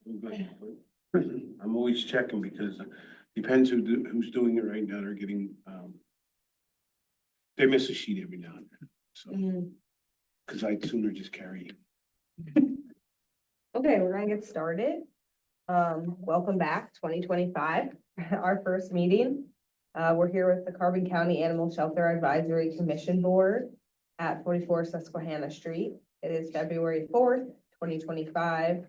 I'm always checking because it depends who's doing it right now. They're getting, they miss a sheet every now and then. So, cause I'd sooner just carry. Okay, we're gonna get started. Welcome back, 2025, our first meeting. We're here with the Carbon County Animal Shelter Advisory Commission Board at 44 Susquehanna Street. It is February 4th, 2025.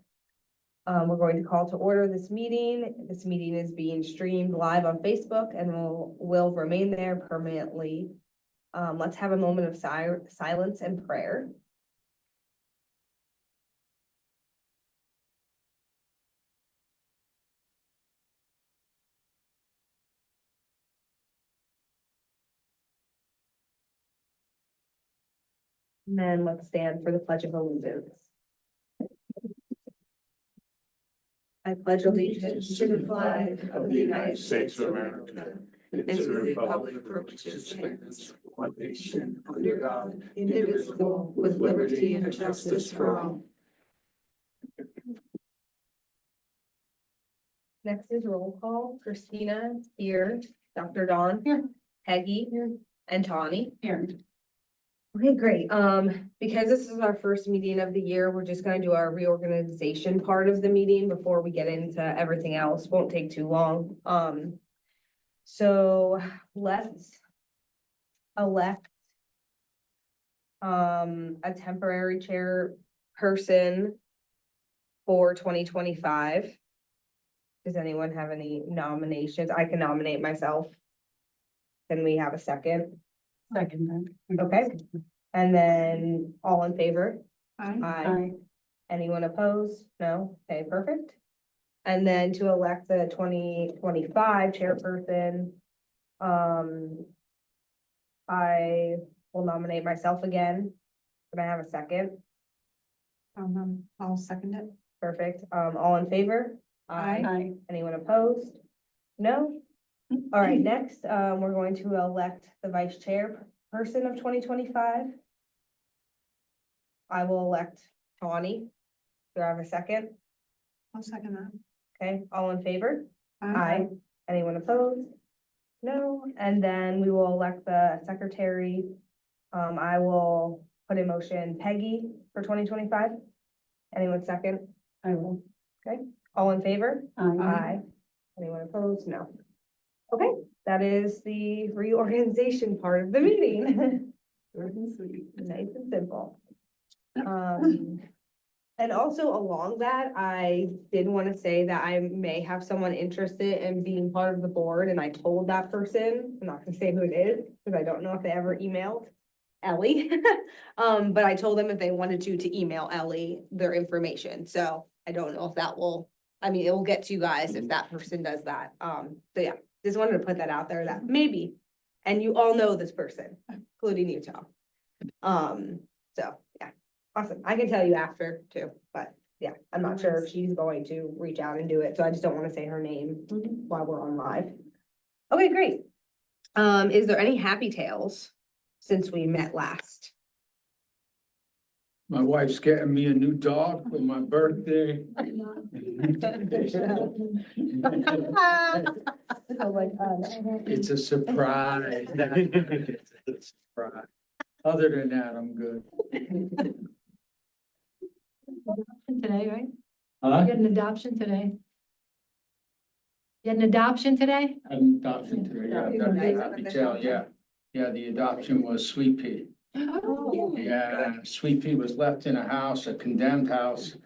We're going to call to order this meeting. This meeting is being streamed live on Facebook and will remain there permanently. Let's have a moment of silence and prayer. And then let's stand for the Pledge of Allegiance. I pledge allegiance to the flag of the United States of America and to the republic for which it stands, one nation, under God, indivisible, with liberty and justice for all. Next is roll call. Christina here, Dr. Dawn Here. Peggy Here. and Tawny. Here. Okay, great. Because this is our first meeting of the year, we're just gonna do our reorganization part of the meeting before we get into everything else. Won't take too long. So let's elect a temporary chairperson for 2025. Does anyone have any nominations? I can nominate myself. Can we have a second? Second then. Okay, and then all in favor? Aye. Aye. Anyone opposed? No? Okay, perfect. And then to elect the 2025 chairperson, I will nominate myself again. Can I have a second? I'll second it. Perfect. All in favor? Aye. Anyone opposed? No? All right, next, we're going to elect the vice chairperson of 2025. I will elect Tawny. Do I have a second? I'll second that. Okay, all in favor? Aye. Anyone opposed? No, and then we will elect the secretary. I will put in motion Peggy for 2025. Anyone second? I will. Okay, all in favor? Aye. Anyone opposed? No. Okay, that is the reorganization part of the meeting. Nice and simple. And also along that, I did want to say that I may have someone interested in being part of the board, and I told that person, I'm not gonna say who it is, because I don't know if they ever emailed Ellie. But I told them if they wanted to email Ellie their information, so I don't know if that will, I mean, it will get to you guys if that person does that. So yeah, just wanted to put that out there that maybe, and you all know this person, including you, Tom. So yeah. Awesome. I can tell you after too, but yeah, I'm not sure if she's going to reach out and do it, so I just don't want to say her name while we're on live. Okay, great. Is there any happy tales since we met last? My wife's getting me a new dog for my birthday. Oh my God. It's a surprise. It's a surprise. Other than that, I'm good. Today, right? Huh? You had an adoption today? You had an adoption today? An adoption today, yeah, Yeah. that's a happy tale, yeah. Yeah, the adoption was Sweet Pea. Oh. Yeah, Sweet Pea was left in a house, a condemned house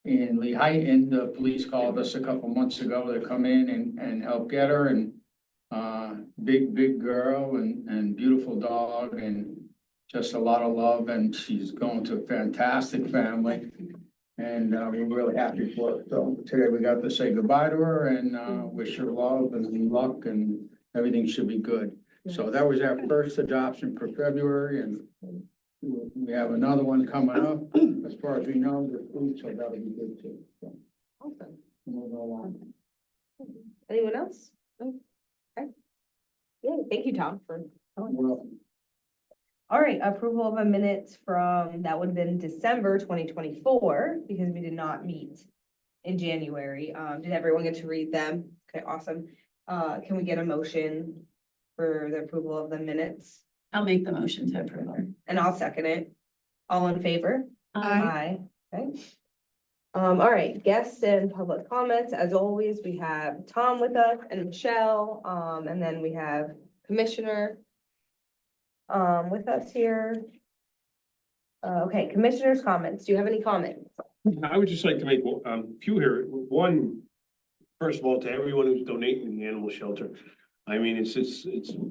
in Lehigh, and the police called us a couple months ago to come in and help get her, and big girl and beautiful dog, and just a lot of love, and she's going to a fantastic family. And we're really happy for her. So today we got to say goodbye to her and wish her love and luck, and everything should be good. So that was our first adoption for February, and we have another one coming up, as far as we know, this week, so that'll be good too. So Awesome. we'll go on. Anyone else? No? Okay. Yeah, thank you, Tom, for. Well, All right, approval of a minutes from, that would have been December 2024, because we did not meet in January. Did everyone get to read them? Okay, awesome. Can we get a motion for the approval of the minutes? I'll make the motion to approve them. And I'll second it. All in favor? Aye. Okay. All right, guests and public comments. As always, we have Tom with us and Michelle, and then we have Commissioner with us here. Okay, commissioners' comments. Do you have any comments? I would just like to make a few here. One, first of all, to everyone who's donating the animal shelter. I mean, it's,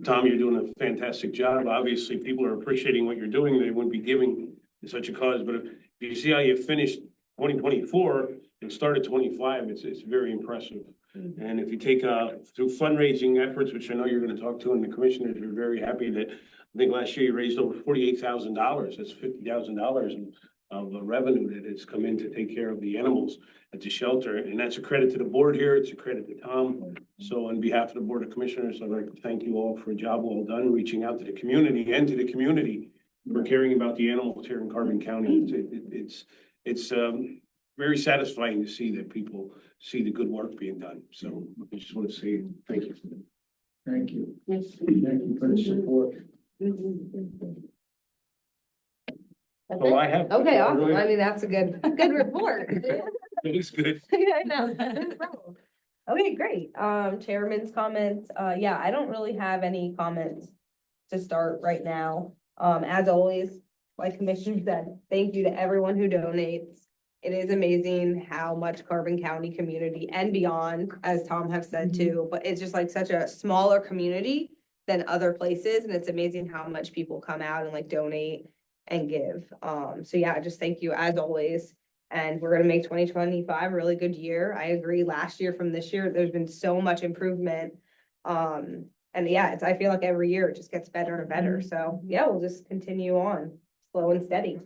Tom, you're doing a fantastic job. Obviously, people are appreciating what you're doing. They wouldn't be giving to such a cause, but if you see how you finished 2024 and started 25, it's very impressive. And if you take through fundraising efforts, which I know you're going to talk to, and the commissioners are very happy that I think last year you raised over $48,000. That's $50,000 of revenue that has come in to take care of the animals at the shelter. And that's a credit to the board here. It's a credit to Tom. So on behalf of the Board of Commissioners, I'd like to thank you all for a job well done, reaching out to the community and to the community for caring about the animals here in Carbon County. It's very satisfying to see that people see the good work being done. So I just want to say thank you. Thank you. Thank you for the support. Oh, I have. Okay, awesome. I mean, that's a good report. It is good. I know. Okay, great. Chairman's comments. Yeah, I don't really have any comments to start right now. As always, like Commissioner said, thank you to everyone who donates. It is amazing how much Carbon County community and beyond, as Tom have said too, but it's just like such a smaller community than other places. And it's amazing how much people come out and like donate and give. So yeah, just thank you as always. And we're gonna make 2025 a really good year. I agree. Last year from this year, there's been so much improvement. And yeah, I feel like every year it just gets better and better. So yeah, we'll just continue on slow and steady.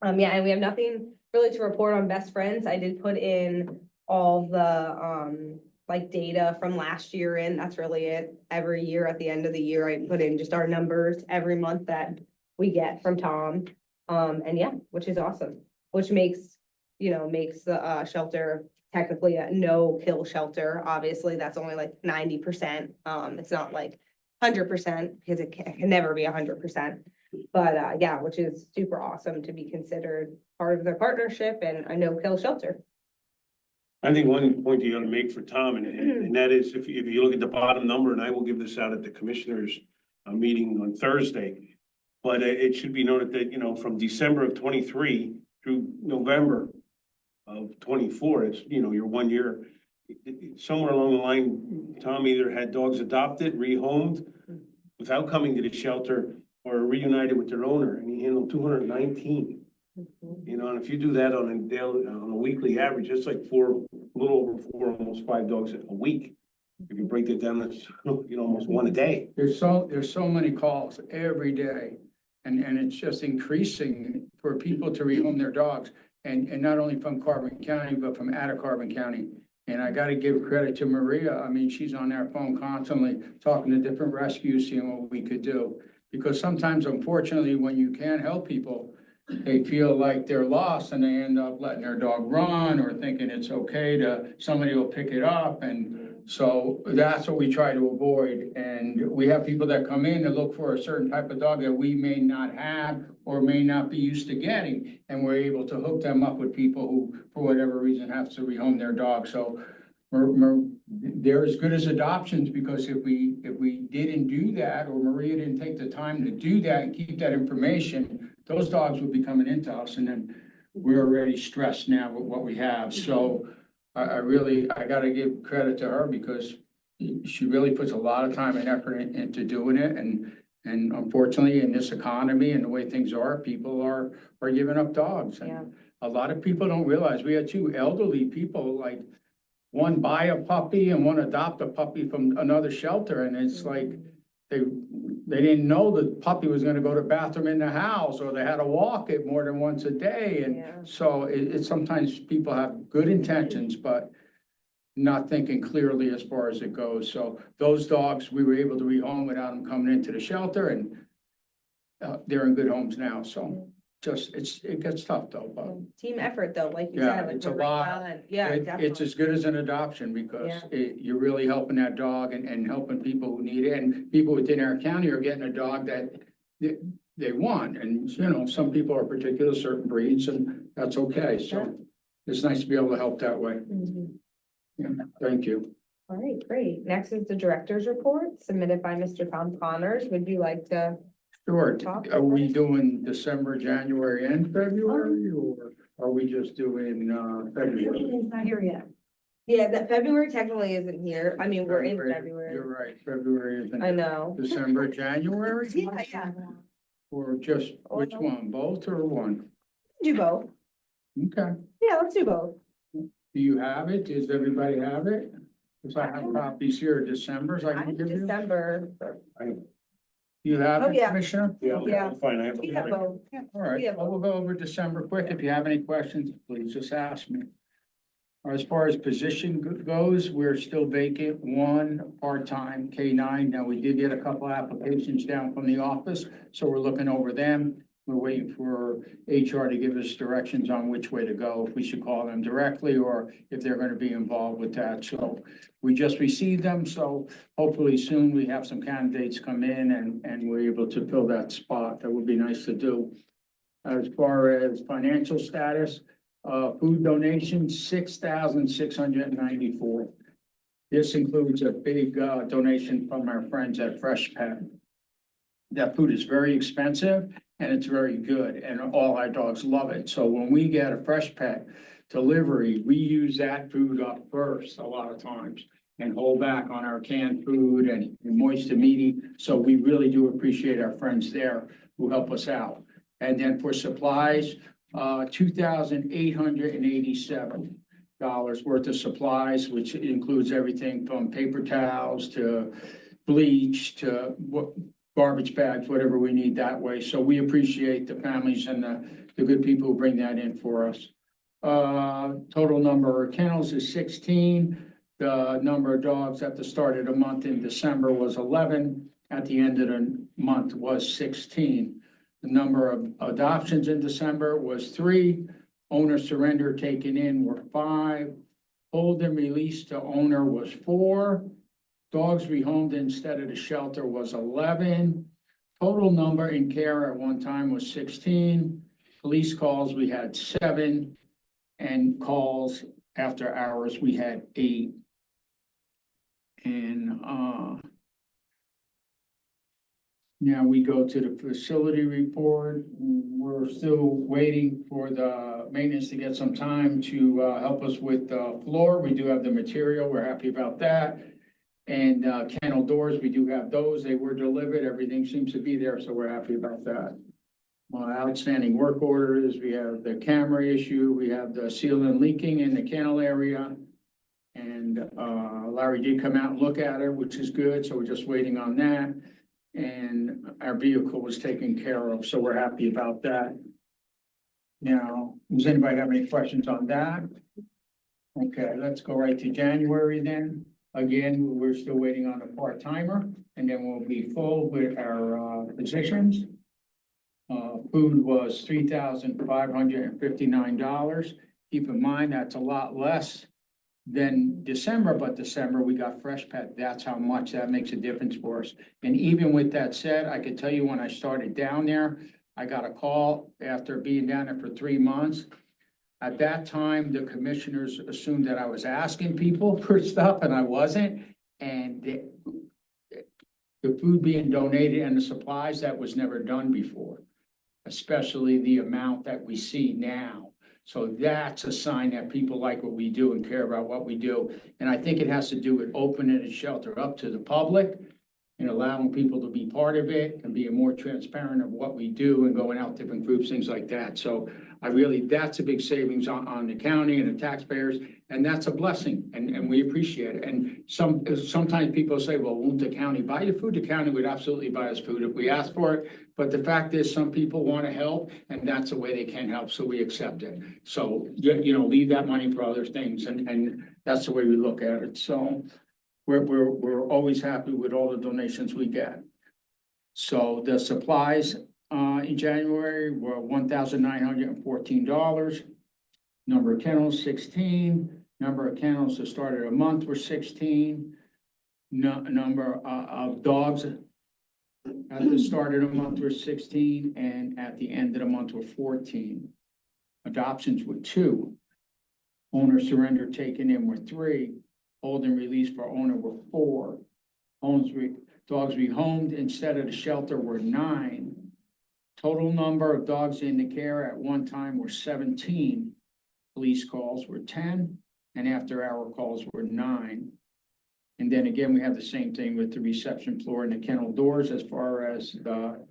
Yeah, and we have nothing really to report on Best Friends. I did put in all the like data from last year in. That's really it. Every year at the end of the year, I put in just our numbers every month that we get from Tom. And yeah, which is awesome, which makes the shelter technically a no kill shelter. Obviously, that's only like 90%. It's not like 100% because it can never be 100%. But yeah, which is super awesome to be considered part of their partnership and a no kill shelter. I think one point you gotta make for Tom, and that is if you look at the bottom number, and I will give this out at the commissioners' meeting on Thursday. But it should be noted that, you know, from December of 23 through November of 24, it's, you know, your 1 year. Somewhere along the line, Tom either had dogs adopted, rehomed without coming to the shelter, or reunited with their owner, and he handled 219. You know, and if you do that on a weekly average, it's like a little over 4, almost 5 dogs a week. If you break it down, that's, you know, almost one a day. There's so many calls every day, and it's just increasing for people to rehome their dogs, and not only from Carbon County, but from out of Carbon County. And I gotta give credit to Maria. I mean, she's on their phone constantly, talking to different rescues, seeing what we could do. Because sometimes, unfortunately, when you can't help people, they feel like they're lost and they end up letting their dog run or thinking it's okay somebody will pick it up. And so that's what we try to avoid. And we have people that come in to look for a certain type of dog that we may not have or may not be used to getting. And we're able to hook them up with people who, for whatever reason, have to rehome their dog. So they're as good as adoptions, because if we didn't do that, or Maria didn't take the time to do that and keep that information, those dogs would be coming into us, and then we're already stressed now with what we have. So I gotta give credit to her, because she really puts a lot of time and effort into doing it. And unfortunately, in this economy and the way things are, people are giving up dogs. And Yeah. a lot of people don't realize we had 2 elderly people, like, one buy a puppy and one adopt a puppy from another shelter, and it's like they didn't know the puppy was gonna go to the bathroom in the house, or they had to walk it more than once a day. And Yeah. so it's sometimes people have good intentions, but not thinking clearly as far as it goes. So those dogs, we were able to rehome without them coming into the shelter, and they're in good homes now. So just, it gets tough though, but. Team effort though, like you Yeah, said, like it's a we're right lot. on. Yeah, It's definitely. as good as an adoption because Yeah. you're really helping that dog and helping people who need it. And people within our county are getting a dog that they want. And, you know, some people are particular certain breeds and that's okay. Yeah. So it's nice to be able to help that way. Mhm. Yeah, thank you. All right, great. Next is the director's report submitted by Mr. Tom Connors. Would you like to? Sure. Talk Are we first. doing December, January and February or are we just doing February? It's not here yet. Yeah, that February technically isn't here. I mean, we're in You're February. right, February I is know. December, January, Yeah. or just which Oh. one, both or one? Do both. Okay, Yeah, let's do both. do you have it? Does everybody have it? Cause I have copies here, December's I I can have give you. December. You have Oh, it, yeah. Commissioner? Yeah. Fine, I have. We have both. All right, Yeah. well, we'll go over December quick. If you have any questions, please just ask me. As far as position goes, we're still vacant one part-time K-9. Now, we did get a couple applications down from the office, so we're looking over them. We're waiting for HR to give us directions on which way to go, if we should call them directly or if they're gonna be involved with that. So we just received them, so hopefully soon we have some candidates come in and we're able to fill that spot. That would be nice to do. As far as financial status, food donations, 6,694. This includes a big, donation from our friends at Fresh Pet. That food is very expensive and it's very good and all our dogs love it. So when we get a Fresh Pet delivery, we use that food up first a lot of times and hold back on our canned food and moist and meaty. So we really do appreciate our friends there who help us out. And then for supplies, $2,887 worth of supplies, which includes everything from paper towels to bleach to garbage bags, whatever we need that way. So we appreciate the families and the good people who bring that in for us. Total number of kennels is 16. The number of dogs at the start of the month in December was 11. At the end of the month was 16. The number of adoptions in December was 3. Owner surrender taken in were 5. Hold and released to owner was 4. Dogs rehomed instead of the shelter was 11. Total number in care at one time was 16. Police calls, we had 7. And calls after hours, we had 8. And, now we go to the facility report. We're still waiting for the maintenance to get some time to help us with the floor. We do have the material. We're happy about that. And kennel doors, we do have those. They were delivered. Everything seems to be there, so we're happy about that. Outstanding work orders. We have the camera issue. We have the sealing leaking in the kennel area. And Larry did come out and look at it, which is good. So we're just waiting on that. And our vehicle was taken care of, so we're happy about that. Now, does anybody have any questions on that? Okay, let's go right to January then. Again, we're still waiting on a part-timer, and then we'll be full with our positions. Food was $3,559. Keep in mind, that's a lot less than December, but December, we got Fresh Pet. That's how much that makes a difference for us. And even with that said, I could tell you when I started down there, I got a call after being down there for 3 months. At that time, the commissioners assumed that I was asking people for stuff and I wasn't. And the food being donated and the supplies, that was never done before, especially the amount that we see now. So that's a sign that people like what we do and care about what we do. And I think it has to do with opening the shelter up to the public and allowing people to be part of it and being more transparent of what we do and going out different groups, things like that. So that's a big savings on the county and the taxpayers, and that's a blessing, and we appreciate it. And sometimes people say, well, won't the county buy you food? The county would absolutely buy us food if we asked for it. But the fact is, some people want to help, and that's the way they can help, so we accept it. So, leave that money for other things, and that's the way we look at it. So we're always happy with all the donations we get. So the supplies, in January were $1,914. Number of kennels, 16. Number of kennels that started a month were 16. Number of dogs at the start of the month were 16, and at the end of the month were 14. Adoptions were 2. Owner surrender taken in were 3. Hold and release for owner were 4. Dogs rehomed instead of the shelter were 9. Total number of dogs in the care at one time were 17. Police calls were 10, and after-hour calls were 9. And then again, we have the same thing with the reception floor and the kennel doors as far as the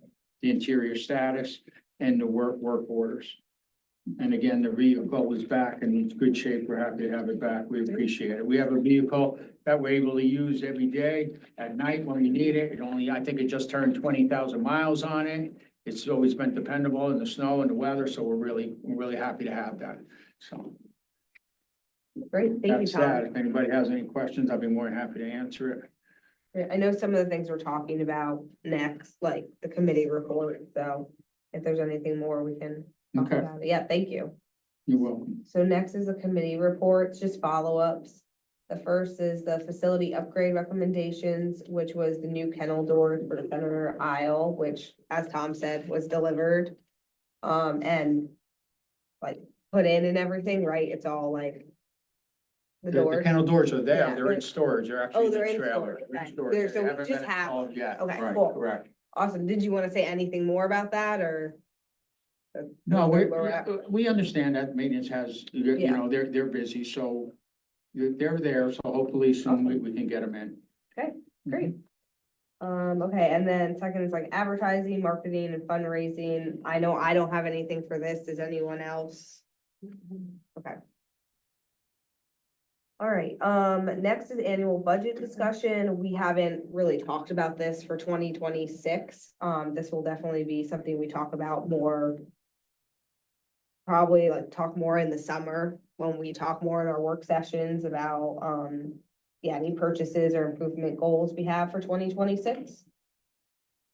interior status and the work orders. And again, the vehicle is back in good shape. We're happy to have it back. We appreciate it. We have a vehicle that we're able to use every day at night when we need it. I think it just turned 20,000 miles on it. It's always been dependable in the snow and the weather, so we're really happy to have that. So Great, thank you, that's that. Tom. If anybody has any questions, I'd be more than happy to answer it. Yeah, I know some of the things we're talking about next, like the committee report, so if there's anything more, we can talk Okay, about it. Yeah, thank you. you're welcome. So next is the committee reports, just follow-ups. The first is the facility upgrade recommendations, which was the new kennel doors for the center aisle, which, as Tom said, was delivered. And like put in and everything, right? It's all like the The doors. kennel doors are there. Yeah, They're in storage. They're actually Oh, in they're the in trailer. storage. They're in Okay. storage. They're- They so we haven't just been have- installed yet. Okay, Right, cool. correct. Awesome. Did you want to say anything more about that or? No, Where we're at? we understand that maintenance has, you Yeah. know, they're busy, so they're there, so hopefully soon we can get them in. Great. Okay, and then second is like advertising, marketing and fundraising. I know I don't have anything for this. Does anyone else? Okay. All right, next is annual budget discussion. We haven't really talked about this for 2026. This will definitely be something we talk about more. Probably like talk more in the summer when we talk more in our work sessions about, yeah, any purchases or improvement goals we have for 2026.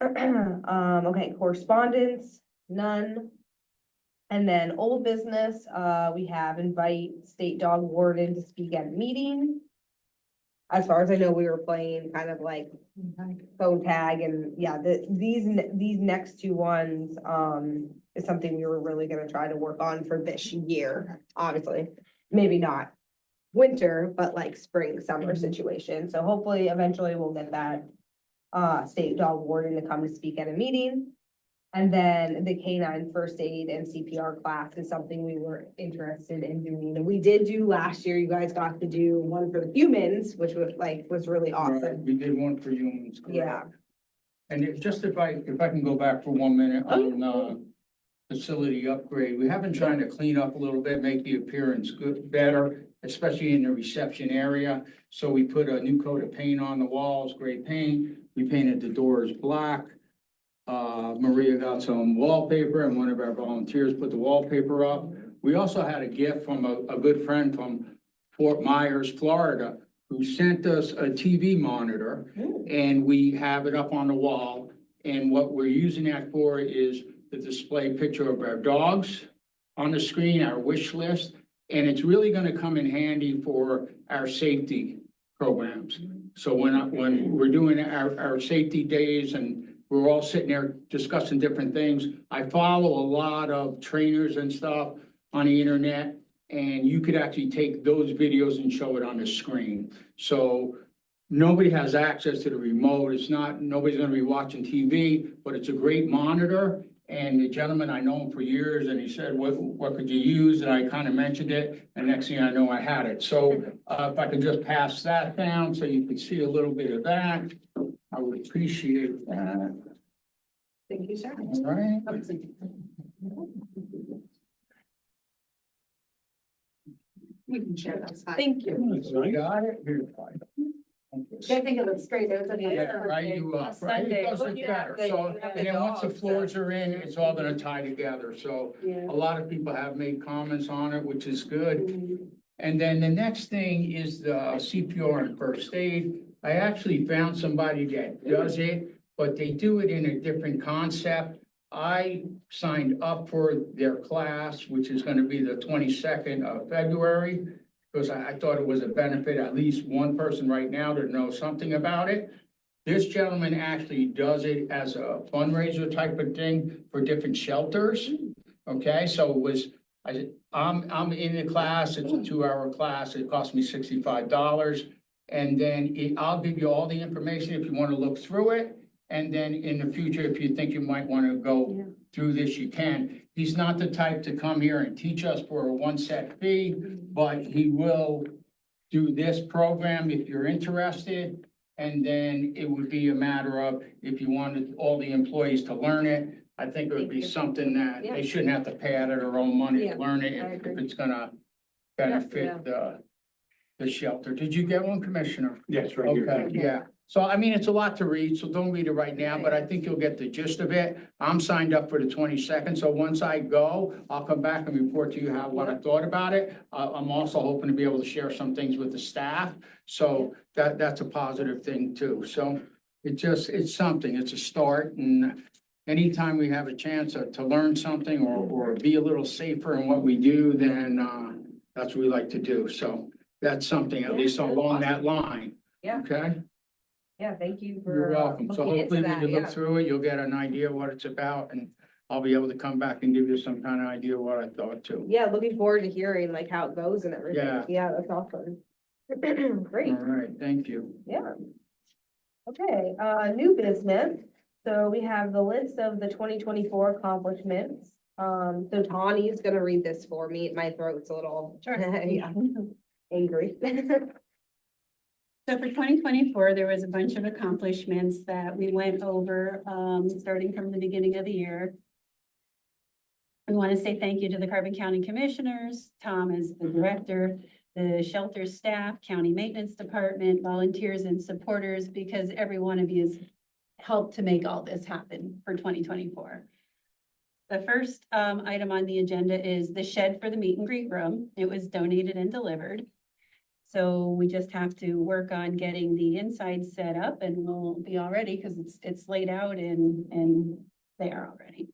Okay, correspondence, none. And then old business, we have invite state dog warden to speak at a meeting. As far as I know, we were playing kind of like phone tag and yeah, these next 2 ones, is something we were really gonna try to work on for this year, obviously. Maybe not winter, but like spring, summer situation. So hopefully eventually we'll get that state dog warden to come to speak at a meeting. And then the canine first aid and CPR class is something we were interested in doing. And we did do last year. You guys got to do one for the humans, which was really Right, awesome. we did one for humans. correct. Yeah. And just if I can go back for 1 minute on, facility upgrade, we have been trying to clean up a little bit, make the appearance better, especially in the reception area. So we put a new coat of paint on the walls, gray paint. We painted the doors black. Maria got some wallpaper and one of our volunteers put the wallpaper up. We also had a gift from a good friend from Fort Myers, Florida, who sent us a TV monitor and we have it up on the wall. And what we're using that for is to display picture of our dogs on the screen, our wish list. And it's really gonna come in handy for our safety programs. So when we're doing our safety days and we're all sitting there discussing different things, I follow a lot of trainers and stuff on the internet. And you could actually take those videos and show it on the screen. So nobody has access to the remote. Nobody's gonna be watching TV, but it's a great monitor. And the gentleman, I know him for years, and he said, what could you use? And I kind of mentioned it, and next thing I know, I had it. So if I could just pass that down so you can see a little bit of that, I would appreciate that. Thank you, sir. All right. We can share that slide. Thank you. So I got it. Here, fine. I think it looks great. It was a Yeah, right, right, it does look better, so, and then once the floors are in, it's all gonna tie together, so a lot of people have made comments on it, which is good. And then the next thing is the CPR and first aid. I actually found somebody that does it, but they do it in a different concept. I signed up for their class, which is gonna be the 22nd of February. Because I thought it was a benefit, at least one person right now to know something about it. This gentleman actually does it as a fundraiser type of thing for different shelters. Okay, so it was, I'm in the class, it's a 2-hour class, it cost me $65. And then I'll give you all the information if you want to look through it. And then in the future, if you think you might want to go through this, you can. He's not the type to come here and teach us for a one set fee, but he will do this program if you're interested. And then it would be a matter of if you wanted all the employees to learn it. I think it would be something that they shouldn't have to pay out of their own money Yeah, to learn it I if agree. it's gonna benefit the shelter. Did you get one, Commissioner? Yes, right here. Okay, yeah. So I mean, it's a lot to read, so don't read it right now, but I think you'll get the gist of it. I'm signed up for the 22nd, so once I go, I'll come back and report to you what I thought about it. I'm also hoping to be able to share some things with the staff, so that's a positive thing too. So it's something, it's a start, and anytime we have a chance to learn something or be a little safer in what we do, then that's what we like to do. So that's something, at least along that line. Yeah. Okay? Yeah, thank you for. You're welcome. So looking into hopefully when that, you look yeah. through it, you'll get an idea what it's about, and I'll be able to come back and give you some kind of idea what I thought too. Yeah, looking forward to hearing like how it goes and everything. Yeah. Yeah, that's awesome. Great, All right, thank you. yeah. Okay, new business. So we have the list of the 2024 accomplishments. So Tawny's gonna read this for me. My throat's a little, yeah, angry. So for 2024, there was a bunch of accomplishments that we went over, starting from the beginning of the year. I want to say thank you to the Carbon County Commissioners, Tom as the director, the shelter staff, county maintenance department, volunteers and supporters, because every one of you has helped to make all this happen for 2024. The first item on the agenda is the shed for the meet and greet room. It was donated and delivered. So we just have to work on getting the inside set up, and we'll be all ready because it's laid out and they are all ready.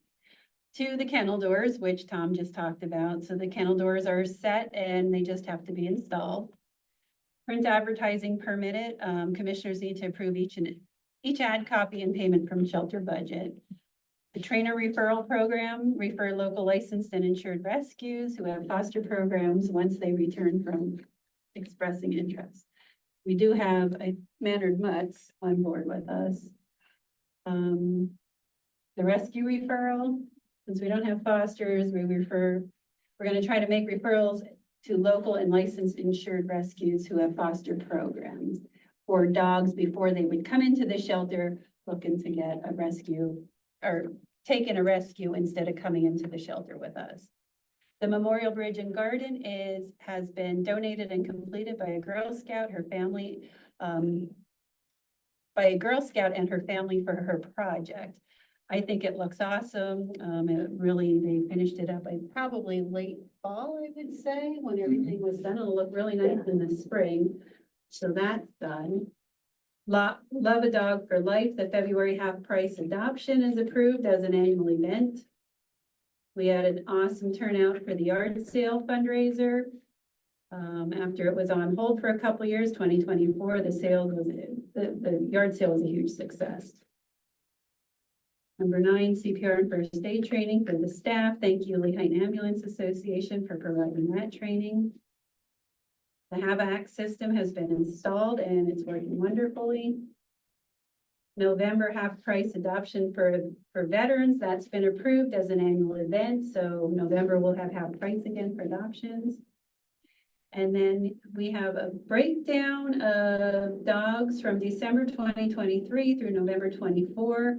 To the kennel doors, which Tom just talked about. So the kennel doors are set and they just have to be installed. Print advertising permitted. Commissioners need to approve each ad copy and payment from shelter budget. The trainer referral program, refer local licensed and insured rescues who have foster programs once they return from expressing interest. We do have a Mannered Mutts on board with us. The rescue referral, since we don't have fosters, we're gonna try to make referrals to local and licensed insured rescues who have foster programs for dogs before they would come into the shelter looking to get a rescue or taking a rescue instead of coming into the shelter with us. The Memorial Bridge and Garden has been donated and completed by a Girl Scout, her family, by a Girl Scout and her family for her project. I think it looks awesome. They finished it up by probably late fall, I would say, when everything was done. It'll look really nice in the spring. So that's done. Love a Dog for Life, the February half price adoption is approved as an annual event. We had an awesome turnout for the yard sale fundraiser. After it was on hold for a couple of years, 2024, the yard sale was a huge success. Number 9, CPR and first aid training for the staff. Thank you, Lehigh Ambulance Association, for providing that training. The HAVAC system has been installed and it's working wonderfully. November half price adoption for veterans, that's been approved as an annual event. So November we'll have half price again for adoptions. And then we have a breakdown of dogs from December 2023 through November 24.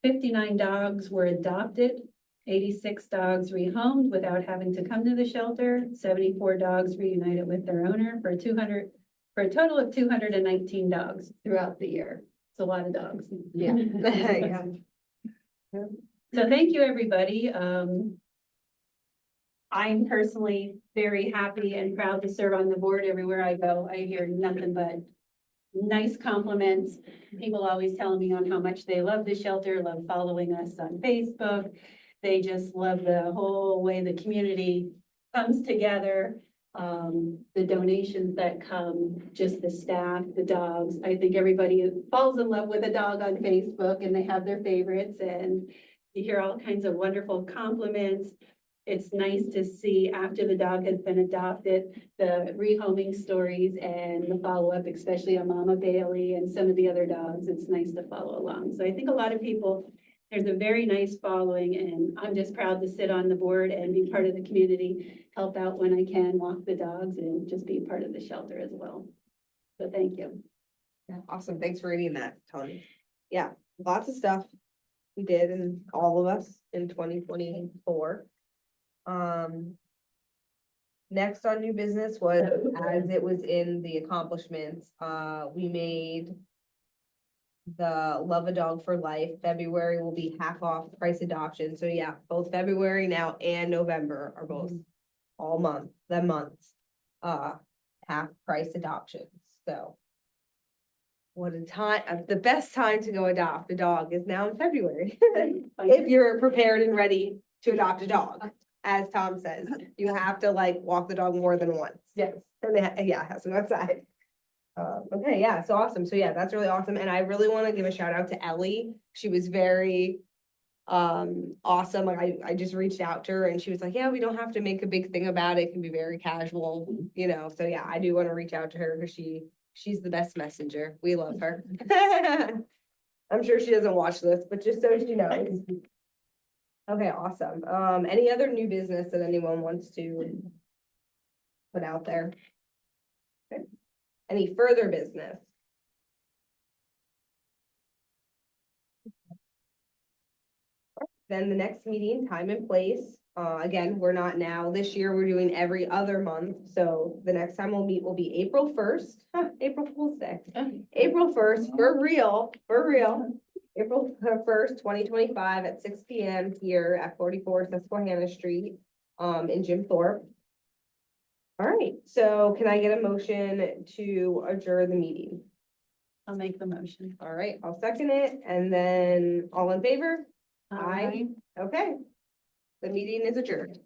59 dogs were adopted, 86 dogs rehomed without having to come to the shelter, 74 dogs reunited with their owner for a total of 219 dogs throughout the year. It's a lot of dogs. Yeah. Yeah. So thank you, everybody. I'm personally very happy and proud to serve on the board everywhere I go. I hear nothing but nice compliments. People always telling me on how much they love the shelter, love following us on Facebook. They just love the whole way the community comes together. The donations that come, just the staff, the dogs. I think everybody falls in love with a dog on Facebook and they have their favorites, and you hear all kinds of wonderful compliments. It's nice to see after the dog has been adopted, the rehoming stories and the follow-up, especially on Mama Bailey and some of the other dogs. It's nice to follow along. So I think a lot of people, there's a very nice following, and I'm just proud to sit on the board and be part of the community, help out when I can, walk the dogs, and just be part of the shelter as well. So thank you. Yeah, awesome. Thanks for reading that, Tony. Yeah, lots of stuff we did and all of us in 2024. Next on new business was, as it was in the accomplishments, we made the Love a Dog for Life. February will be half off price adoption. So yeah, both February now and November are both all months, half price adoptions. So what a time, the best time to go adopt a dog is now in February. If you're prepared and ready to adopt a dog, as Tom says, you have to like walk the dog more than once. Yes. And yeah, it has to go outside. Okay, yeah, so awesome. So yeah, that's really awesome. And I really want to give a shout out to Ellie. She was very awesome. Like I just reached out to her and she was like, yeah, we don't have to make a big thing about it. It can be very casual, you know. So yeah, I do want to reach out to her because she's the best messenger. We love her. I'm sure she doesn't watch this, but just so she knows. Okay, awesome. Any other new business that anyone wants to put out there? Okay. Any further business? Then the next meeting, time and place. Again, we're not now, this year we're doing every other month. So the next time we'll meet will be April 1st, April Fool's Day. April 1st, for real. April 1st, 2025 at 6 p.m. here at 44 Susquehanna Street, in Jim Thorpe. All right, so can I get a motion to adjourn the meeting? I'll make the motion. All right, I'll second it, and then all in favor? Aye. Okay. The meeting is adjourned.